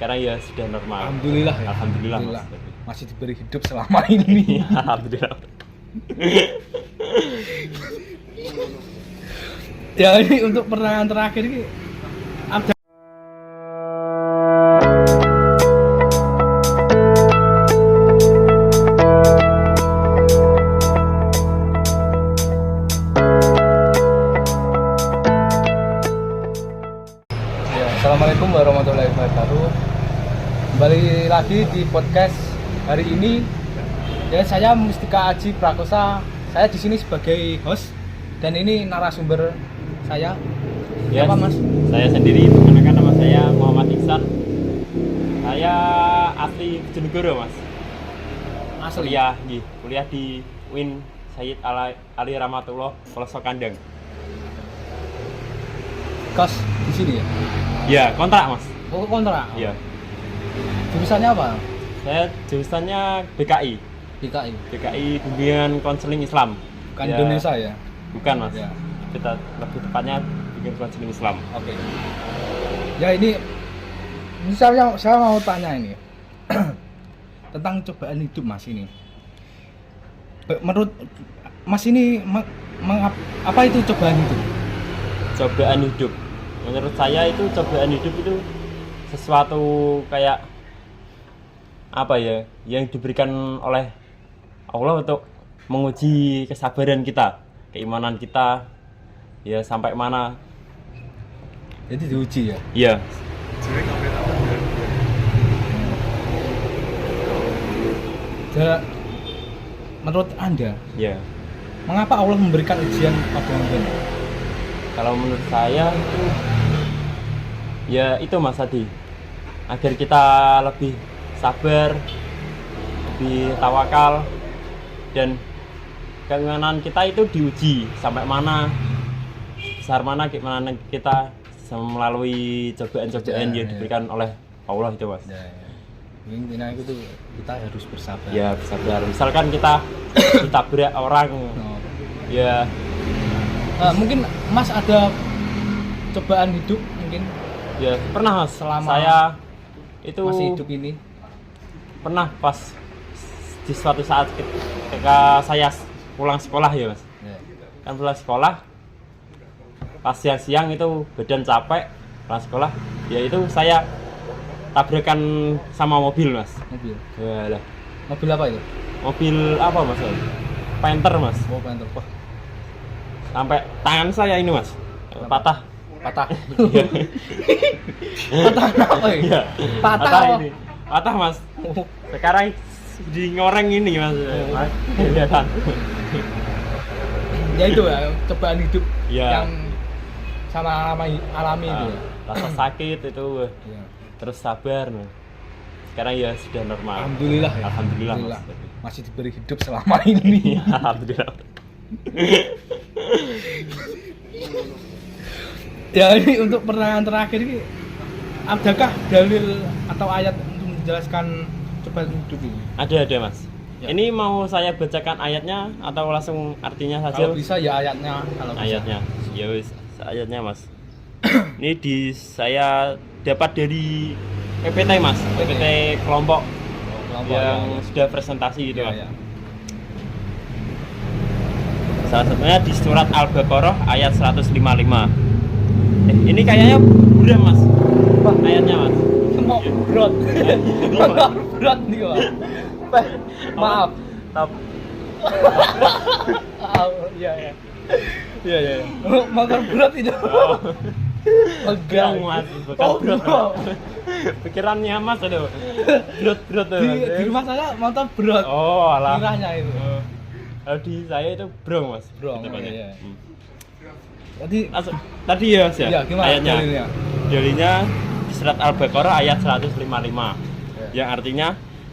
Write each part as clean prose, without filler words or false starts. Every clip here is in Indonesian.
sekarang ya sudah normal. Alhamdulillah ya. Alhamdulillah. Mas. Masih diberi hidup selama ini. Alhamdulillah. Ya ini untuk pertanyaan terakhir ini ada ya, Assalamualaikum warahmatullahi wabarakatuh. Kembali lagi di podcast hari ini. Ya, saya Mustika Aji Prakosa. Saya di sini sebagai host dan ini narasumber saya. Yes, Siapa Mas? Saya sendiri, perkenalkan nama saya Muhammad Ihsan. Saya asli Bojonegoro, Mas. Asli. Kuliah di UIN Sayyid Ali Rahmatullah, Pelosok Kandang. Kos di sini ya? Ya, kontrak, Mas. Oh, kontrak. Iya. Jurusannya apa? Saya jurusannya BKI. BKI Bimbingan Konseling Islam. Bukan Ya, Indonesia ya? Bukan, Mas. Ya. Kita lebih tepatnya Bimbingan Konseling Islam. Oke. Ya ini saya mau tanya ini tentang cobaan hidup Mas ini. Menurut Mas ini apa itu cobaan hidup? Cobaan hidup. Menurut saya itu cobaan hidup itu sesuatu kayak apa ya, yang diberikan oleh Allah untuk menguji kesabaran kita, keimanan kita, ya sampai mana. Jadi diuji ya? Iya. Menurut Anda, Ya. mengapa Allah memberikan ujian pada hamba? Kalau menurut saya itu ya itu Mas Adi, agar kita lebih sabar, lebih tawakal, dan keimanan kita itu diuji sampai mana, besar mana keimanan kita melalui cobaan-cobaan yang diberikan oleh Allah itu, Mas. Intinya itu kita harus bersabar. Ya, bersabar. Misalkan kita ditabrak orang, ya mungkin Mas ada cobaan hidup mungkin ya pernah Mas. Selama saya itu masih hidup ini pernah pas di suatu saat ketika saya pulang sekolah ya Mas. ya. Kan pulang sekolah pas siang-siang itu badan capek, pulang sekolah ya itu saya tabrakan sama mobil Mas. Mobil Ya lah. mobil apa itu? Mobil apa Mas? Panther Mas. Oh, Panther. Wah, Sampai tangan saya ini Mas patah. patah. Iya. Patah apa ya? Iya. Patah oh. ini. Patah Mas. Oh. Sekarang di ngoreng ini Mas. Kelihatan. Ya itu ya cobaan hidup Iya. yang sama alami itu ya. Rasa sakit itu Iya. terus sabar. Sekarang ya sudah normal. Alhamdulillah ya. Alhamdulillah, Mas. Masih diberi hidup selama ini. Alhamdulillah. Ya ini untuk pertanyaan terakhir ini, adakah dalil atau ayat untuk menjelaskan cobaan hidup ini? Ada Mas. Ya. Ini mau saya bacakan ayatnya atau langsung artinya saja? Kalau bisa ya ayatnya, kalau bisa. Ayatnya. Ya wis, ayatnya Mas. Ini saya dapat dari PPT Mas, PPT kelompok Kelompok yang sudah presentasi gitu Mas. ya. Salah satunya di surat Al-Baqarah ayat 155. Ini kayaknya buram Mas. Wah. Ayatnya Mas. Mau berat. Mau berat nih Pak. Maaf. Tapi Iya ya. Iya ya. Makan berat itu. Pegang Mas, bukan Oh, berat. bro. Pikirannya Mas aduh. Berat tuh. Di rumah saya motor berat. Oh, alah. Kiranya itu. Kalau di saya itu brong Mas. Brong, Tepatnya. iya. Hmm. Tadi Tadi ya Mas ya. Iya, gimana Ayatnya. dalilnya? Dalilnya di surat Al-Baqarah ayat 155. Ya. Yang artinya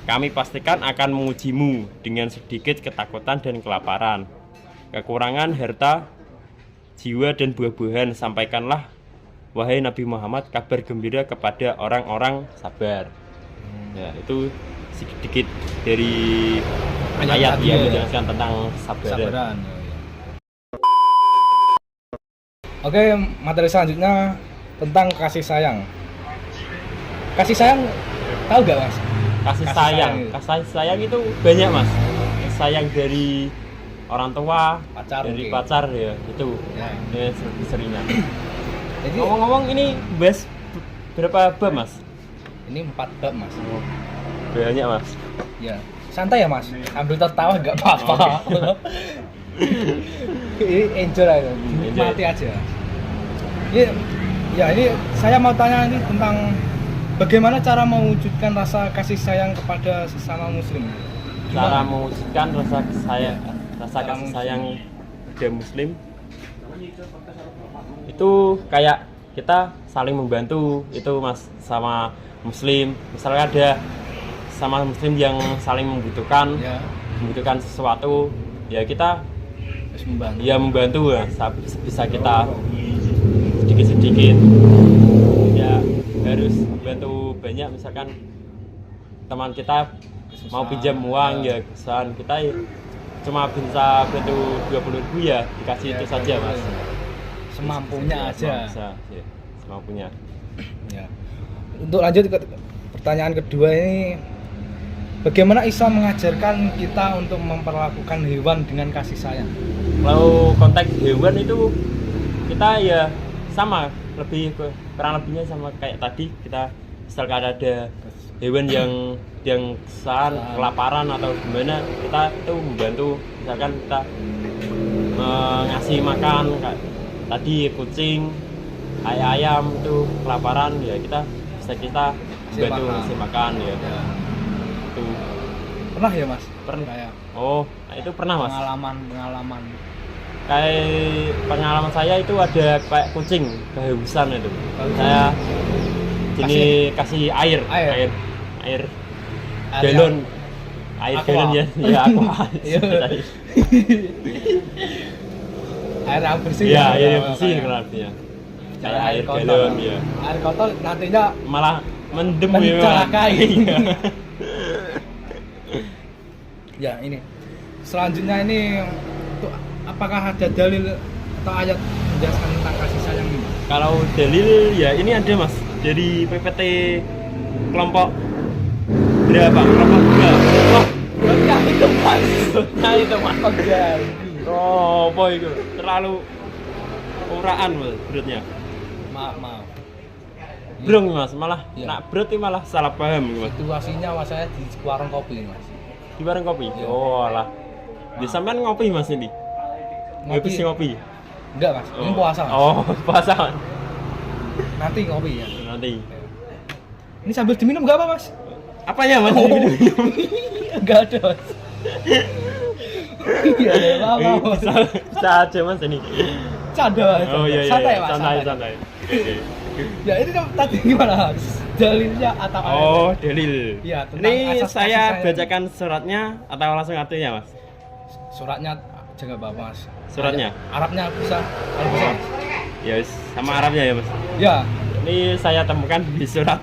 kami pastikan akan mengujimu dengan sedikit ketakutan dan kelaparan, kekurangan harta, jiwa dan buah-buahan. Sampaikanlah wahai Nabi Muhammad kabar gembira kepada orang-orang sabar. Ya, itu sedikit dari ayat tadi yang ya. menjelaskan tentang sabaran. Sabaran. Oke, materi selanjutnya tentang kasih sayang. Kasih sayang tahu gak mas? Kasih Kasih sayang. sayang. Kasih sayang itu banyak mas. Kasih sayang dari orang tua, Pacar dari mungkin. pacar ya itu. Ya. Ya seringnya. Jadi Ngomong-ngomong ini bahas berapa bab mas? ini 4 bab mas. Banyak mas. Ya santai ya mas, ambil tertawa nggak apa-apa. Ini enjoy aja, nikmati aja. Ini saya mau tanya ini tentang bagaimana cara mewujudkan rasa kasih sayang kepada sesama muslim. Cara Gimana? mewujudkan rasa sayang, rasa Cara kasih sayang pada muslim itu kayak kita saling membantu itu mas sama muslim. Misalnya ada sama muslim yang saling membutuhkan Ya, membutuhkan sesuatu ya kita harus membantu. ya membantu ya bisa kita sedikit-sedikit ya harus bantu banyak misalkan teman kita mau pinjam uang ya kesan kita ya cuma bisa bantu 20.000 ya dikasih itu saja mas Semampunya aja. bisa ya, semampunya. Ya. Untuk lanjut ke pertanyaan kedua ini, bagaimana Islam mengajarkan kita untuk memperlakukan hewan dengan kasih sayang? Kalau konteks hewan itu kita ya sama kurang lebihnya sama kayak tadi kita misalkan ada hewan yang kesusahan, kelaparan atau gimana kita itu membantu misalkan kita ngasih makan kayak tadi kucing, ayam itu kelaparan ya kita bisa membantu makan. ngasih makan ya. Itu Pernah ya mas? Pernah. Kayak oh itu pernah mas. pengalaman. Kayak pengalaman saya itu ada kayak kucing kehausan itu. Saya kasih air galon air Aqua. galon ya aqua. Iya. Air yang bersih. Iya air yang kayak- bersih kayak- artinya. Jangan Kayak air kotor. galon ya. Air kotor nantinya Malah mendem mencelakai. Iya. Ya ini. Selanjutnya ini untuk apakah ada dalil atau ayat menjelaskan tentang kasih sayang ini? Kalau dalil ya ini ada mas dari PPT kelompok berapa? Kelompok 2. Wah, Ya itu mas. nah itu mas. Oke. Oh, boy itu terlalu uraan mas beratnya. Maaf. Brong mas, malah Iya. nak berat itu malah salah paham mas. Situasinya mas saya di warung kopi mas. Di warung kopi. Iya. Oh alah. Di sampean ngopi mas ini. Ngopi sih ngopi. Enggak mas, ini Oh. puasa mas. Oh puasa mas. Nanti ngopi ya. Nanti. Ini sambil diminum enggak apa mas? Apanya mas? Oh. Minum. Enggak ada mas. Iya, apa mas? Bisa aja mas ini. Canda mas. Oh iya iya. Santai mas. Santai. Oke. Ya ini kan tadi gimana mas? Dalilnya atau Oh dalil. Iya, tentang Ini asas kasih saya sayang. bacakan suratnya atau langsung artinya mas? Suratnya jangan apa mas. Suratnya? Arabnya bisa. Kalau bisa mas. Ya wis, sama Arabnya ya mas. Ya. Ini saya temukan di surat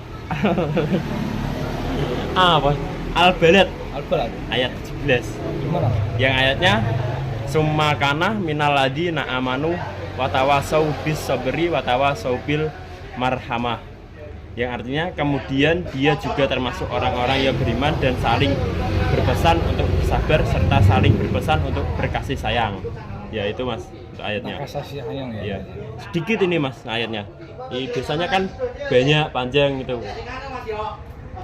apa? Al-Balad Al-Balad. ayat 17. Gimana? Yang ayatnya summa kana minal ladina amanu wa tawasau bis sabri wa tawasau bil marhamah. Yang artinya kemudian dia juga termasuk orang-orang yang beriman dan saling berpesan untuk bersabar serta saling berpesan untuk berkasih sayang. Ya itu mas untuk ayatnya. Kasih sayang ya. Iya. Sedikit ini mas ayatnya. Ini biasanya kan banyak panjang gitu.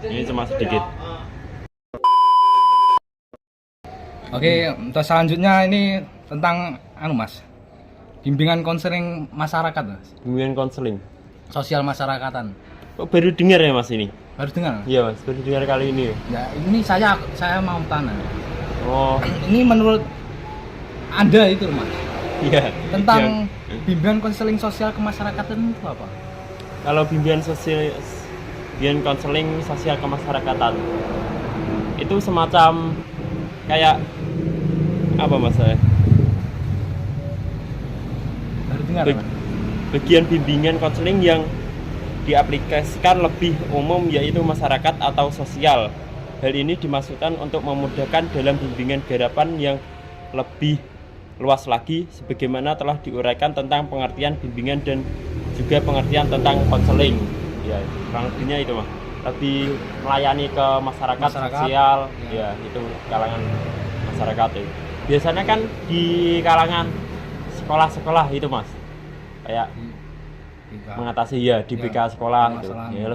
Ini cuma sedikit. Oke, terus selanjutnya ini tentang mas. Bimbingan konseling masyarakat mas. Bimbingan konseling. Sosial masyarakatan. Kok baru dengar ya mas ini? Harus dengar. Iya mas, baru dengar kali ini. Ya, ini saya mau tanya. Oh Ini menurut Anda itu mas iya. tentang Yang- bimbingan konseling sosial kemasyarakatan itu apa? kalau bimbingan konseling sosial kemasyarakatan itu semacam kayak apa mas saya? Baru dengar Bag- mas. bagian bimbingan konseling yang diaplikasikan lebih umum yaitu masyarakat atau sosial. Hal ini dimaksudkan untuk memudahkan dalam bimbingan garapan yang lebih luas lagi sebagaimana telah diuraikan tentang pengertian bimbingan dan juga pengertian tentang konseling. Ya, kurang lebihnya itu, Mas. lebih melayani ke masyarakat, Masyarakat, sosial, ya. ya itu kalangan masyarakat itu. Biasanya kan di kalangan sekolah-sekolah itu mas, kayak mengatasi ya di Ya, BK sekolah itu, permasalahan. ya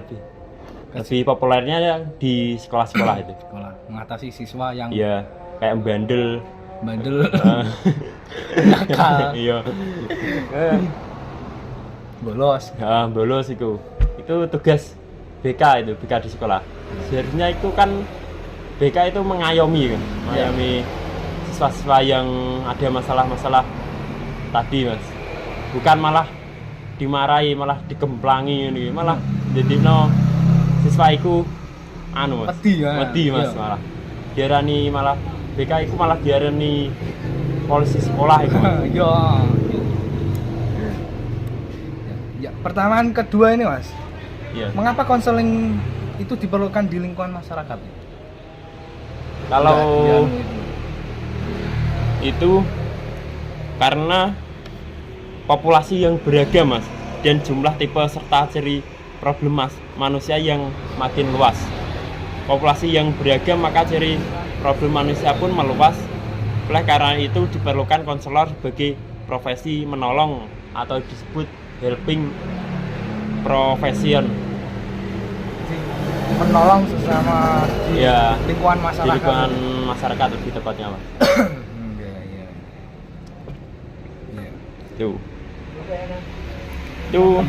lebih populernya ya di sekolah-sekolah itu. Sekolah mengatasi siswa yang Iya, kayak bandel, bandel, nakal, iya, bolos. ya, bolos itu tugas BK itu BK di sekolah. Seharusnya itu kan BK itu mengayomi kan, mengayomi siswa-siswa yang ada masalah-masalah tadi mas, bukan malah dimarahi, malah dikemplangi ini, malah jadi no siswa itu anu mas, Wedi, ya. wedi mas, Iya. malah diarani malah BK itu malah diarani polisi sekolah itu mas. Yo. Ya, pertanyaan kedua ini mas, Iya. mengapa konseling itu diperlukan di lingkungan masyarakat? Kalau Ya, itu karena populasi yang beragam mas, dan jumlah tipe serta ciri problem manusia yang makin luas. Populasi yang beragam maka ciri problem manusia pun meluas. Oleh karena itu diperlukan konselor sebagai profesi menolong atau disebut helping profession. menolong sesama di Ya, lingkungan di masyarakat. lingkungan masyarakat lebih tepatnya mas. Iya, iya. Iya. Tuh. Tuh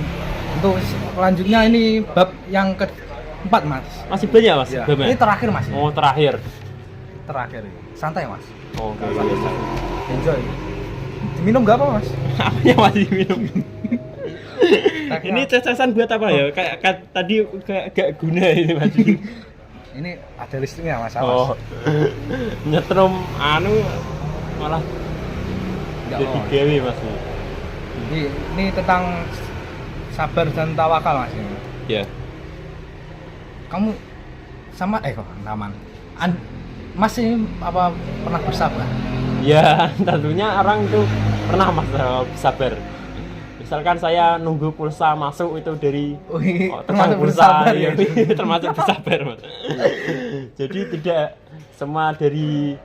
Untuk selanjutnya ini bab yang keempat mas. masih banyak mas. Ya. babnya? Ini terakhir mas. Oh terakhir. Terakhir. Santai mas. Oh, oke. Enjoy. Diminum nggak apa mas? Apanya masih minum? Ini cecasan buat apa ya? Kayak tadi kayak gak guna ini mas. Ini ada listriknya mas. Oh, nyetrum anu malah Nggak, jadi oh. gawe mas. Ini tentang sabar dan tawakal mas. Ini. Ya. Kamu sama kok Naman. Mas ini apa pernah bersabar? Ya tentunya orang itu pernah mas sabar. Misalkan saya nunggu pulsa masuk itu dari tukang pulsa, ya, termasuk bersabar mas. Jadi tidak semua dari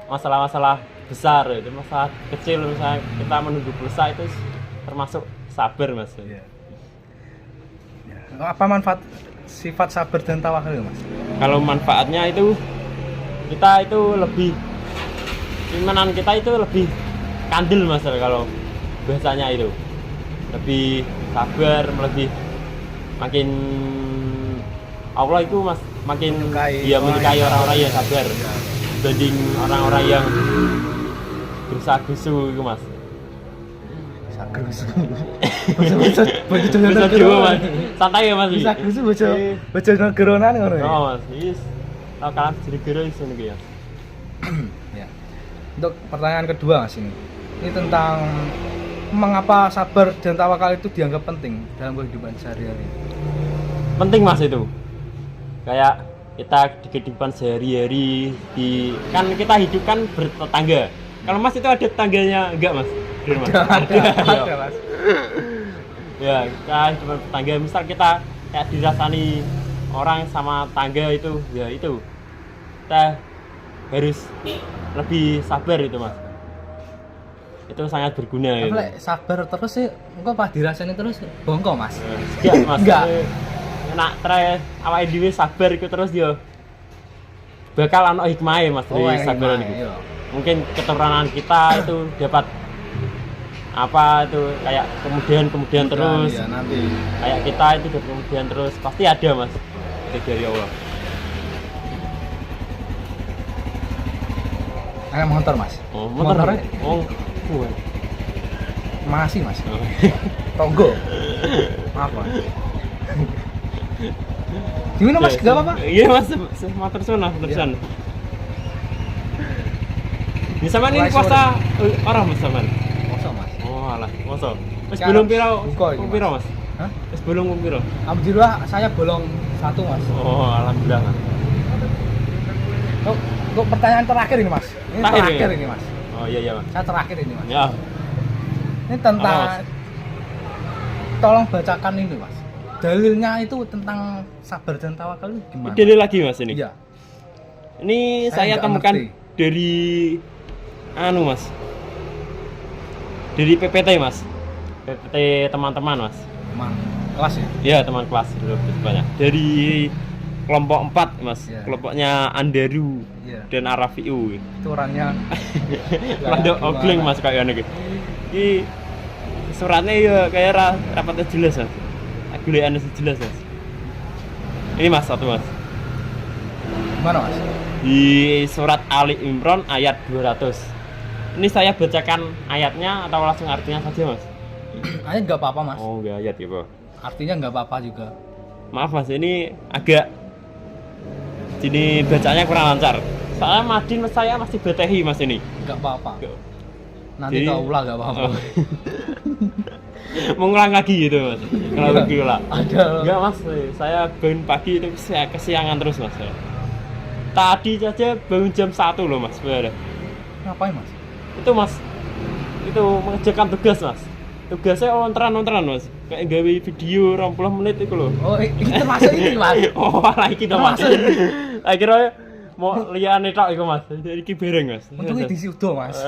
masalah-masalah besar, itu masalah kecil misalnya kita menunggu pulsa itu termasuk sabar mas. Apa manfaat sifat sabar dan tawakal mas? Kalau manfaatnya itu kita itu lebih keimanan kita itu lebih kandil mas kalau bahasanya itu lebih sabar, lebih makin Allah itu mas makin menyukai orang-orang yang sabar dibanding orang-orang yang gerusa-gerusu itu mas. Gerusu. Bisa juga mas, santai ya mas. Bisa gerusu bojo negeronan ngono ya. Oh mas, yes. Kalian gero-gero iso niku ya. Ya. Untuk pertanyaan kedua mas ini tentang mengapa sabar dan tawakal itu dianggap penting dalam kehidupan sehari-hari. Penting mas itu. Kayak kita di kehidupan sehari-hari kan kita hidup kan bertetangga. Kalau mas itu ada tetangganya enggak mas? Ada mas. Ya, kita hidup bertetangga. Misal kita kayak dirasani orang sama tangga itu, ya itu kita harus lebih sabar itu mas. Itu sangat berguna gitu. Lek sabar terus sih engko pas dirasani terus bongko mas. Enggak mas. Enggak. Nak try awake dhewe sabar iku terus yo bakal ana hikmahe mas dari sabar niku. Mungkin keturunan kita itu dapat apa itu kayak kemudian terus ya, nanti. kayak kita itu dapat kemudian terus pasti ada mas dari Allah. Ada motor mas. Oh motornya? Oh bukan. Masih mas. Oh. Tonggo. Maaf mas. Gimana mas? Gak apa-apa? Iya mas, motor sana terusan. Ini sama ini puasa orang mas sama. Masa mas. Oh alah, masa. Wis Kan belum piro? buka ini, Piro mas? Hah? Wis belum piro? Alhamdulillah saya bolong 1 mas. Oh alhamdulillah mas. Untuk pertanyaan terakhir ini mas. Ini terakhir ya? ini mas. Oh iya mas. Saya terakhir ini mas. Ya. Ini tentang Apa, Mas? tolong bacakan ini mas. dalilnya itu tentang sabar dan tawakal itu gimana? Dalil lagi Mas ini. Iya. Ini saya nggak temukan ngerti. dari Mas. Dari PPT Mas. PPT teman-teman Mas. Teman kelas ya? Ya, teman kelas dulu banyak. Dari kelompok 4 Mas. Iya. Kelompoknya Andaru Iya. dan Arafiu. Itu orangnya Rada ogling Mas kayaknya iki. Iki suratnya ya kayak rapatnya jelas Mas. Aguleane jelas Mas. Ini Mas satu Mas. gimana Mas? Di surat Ali Imran ayat 200. Ini saya bacakan ayatnya atau langsung artinya saja Mas? Ayat nggak apa-apa Mas. Oh enggak ayat ya Pak. Artinya nggak apa-apa juga. Maaf Mas, ini agak ini bacanya kurang lancar. Soalnya Madin saya masih betehi Mas ini. Nggak apa-apa. Nanti Jadi- kau ulah nggak apa-apa. Oh. Mengulang lagi gitu Mas. Kalau Iya. lagi ulang. Ada. Enggak Mas, saya bangun pagi itu saya kesiangan terus Mas. Tadi saja bangun jam 1 loh Mas. Bener. Ngapain Mas? Itu Mas, itu mengerjakan tugas Mas. Tugasnya ontran Mas. Kayak gawe video 20 menit itu loh. Oh, ini termasuk ini Mas. Oh, lagi to Mas. Termasuk. Akhirnya mau liyane tok iku Mas. Jadi iki bareng Mas. Untungnya diisi udo Mas.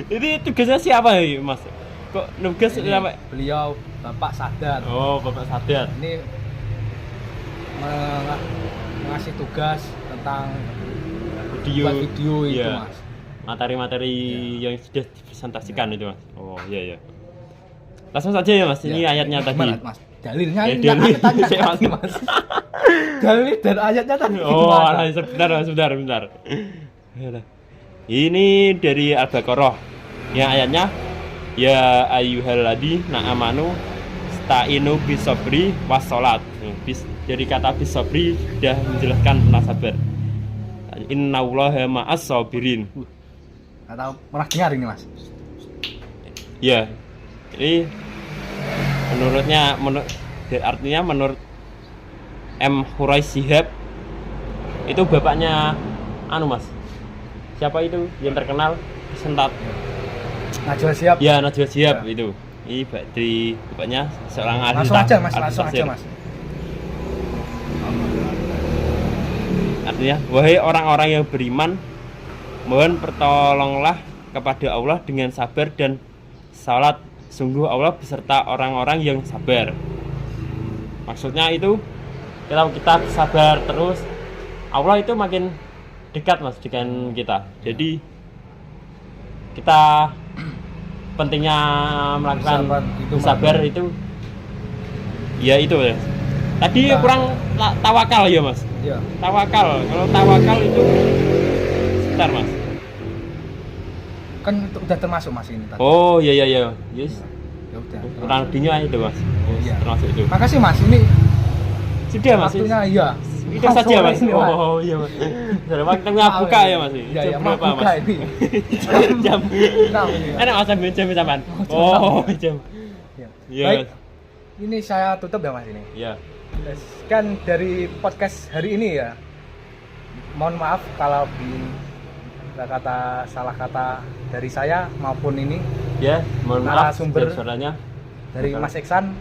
Ini tugasnya siapa ya Mas? Kok nugas Ini sampai beliau Bapak Sadar. Oh, Bapak Sadar. Ini ngasih tugas tentang Video, buat video itu iya. Mas. Materi-materi yang sudah dipresentasikan itu Mas. Oh, iya. Langsung saja ya Mas, ini Ya, ayatnya tadi. gimana, Mas? Dalilnya Ya, ini dalil. nggak tanya Saya tadi Mas. Dalil dan ayatnya tadi. Oh, gimana? sebentar. Yalah. Ini dari Al-Baqarah. Yang ayatnya ya ayyuhalladzina amanu sta'inu bisabri wassalat. Dari kata bisabri sudah menjelaskan tentang sabar. Innallaha ma'as sabirin. Nggak tahu pernah dengar ini Mas. Ya. Ini artinya menurut M. Hurais Shihab itu bapaknya Mas. Siapa itu yang terkenal Sentat? Najwa Shihab. Ya, Najwa Shihab Ya. itu. Ini dari bapaknya seorang ahli Langsung aja Mas, ahli langsung tafsir. aja Mas. Artinya, wahai orang-orang yang beriman, mohon pertolonglah kepada Allah dengan sabar dan salat. Sungguh Allah beserta orang-orang yang sabar. Maksudnya itu kita sabar terus, Allah itu makin dekat Mas dengan kita. Jadi kita pentingnya melakukan sabar itu ya itu ya. Tadi Nah. kurang tawakal ya Mas. Iya. Tawakal. Kalau tawakal itu sebentar Mas. Kan itu udah termasuk Mas ini tadi. Oh iya. Yes. Ya udah. Kurang lebihnya itu Mas. Iya. Termasuk itu. Makasih Mas, ini Sudah Mas. waktunya iya. Itu saja Mas. Ini, Mas. Oh iya Mas. Sudah waktunya buka ya Mas. Iya, Jam mau berapa buka Mas? ini. Jam. Enam ini, Mas. Enak Mas sambil jam sampean. Oh, Oh, jam. Iya. Iya. Baik. Ini saya tutup ya Mas ini. Iya. Kan dari podcast hari ini ya. Mohon maaf kalau salah kata dari saya maupun ini Ya, mohon maaf Narasumber. suaranya. dari Mas Iksan.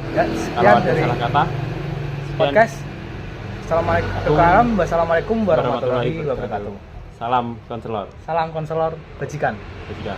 Ya, Kalau sekian ada dari salah kata. Sekian. podcast. Assalamualaikum warahmatullahi wabarakatuh. Salam konselor. Salam konselor bajikan. Ketika